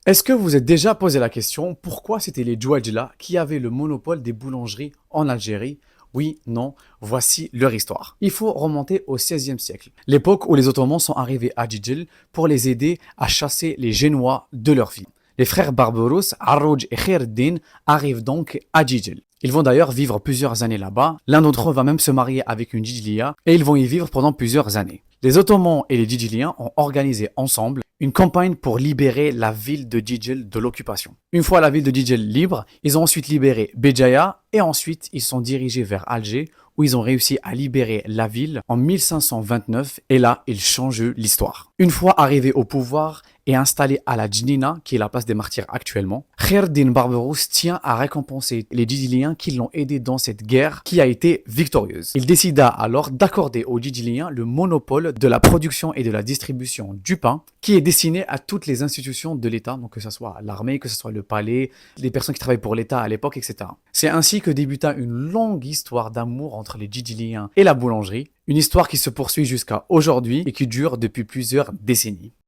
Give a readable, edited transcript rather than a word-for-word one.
Est-ce que vous êtes déjà posé la question pourquoi c'était les Djouadjla qui avaient le monopole des boulangeries en Algérie? Oui, non, voici leur histoire. Il faut remonter au XVIe siècle, l'époque où les Ottomans sont arrivés à Djidjel pour les aider à chasser les Génois de leur ville. Les frères Barberousse, Arrouj et Khaireddin arrivent donc à Djidjel. Ils vont d'ailleurs vivre plusieurs années là-bas. L'un d'entre eux va même se marier avec une Djidjlia et ils vont y vivre pendant plusieurs années. Les Ottomans et les Djidjiliens ont organisé ensemble une campagne pour libérer la ville de Djidjel de l'occupation. Une fois la ville de Djidjel libre, ils ont ensuite libéré Béjaïa et ensuite ils sont dirigés vers Alger où ils ont réussi à libérer la ville en 1529 et là ils changent l'histoire. Une fois arrivés au pouvoir et installés à la Djnina, qui est la place des martyrs actuellement, Khaireddin Barberousse tient à récompenser les Djidjiliens qui l'ont aidé dans cette guerre qui a été victorieuse. Il décida alors d'accorder aux Djidjiliens le monopole de la production et de la distribution du pain qui est destiné à toutes les institutions de l'État, donc que ce soit l'armée, que ce soit le palais, les personnes qui travaillent pour l'État à l'époque, etc. C'est ainsi que débuta une longue histoire d'amour entre les Djidjiliens et la boulangerie, une histoire qui se poursuit jusqu'à aujourd'hui et qui dure depuis plusieurs décennies.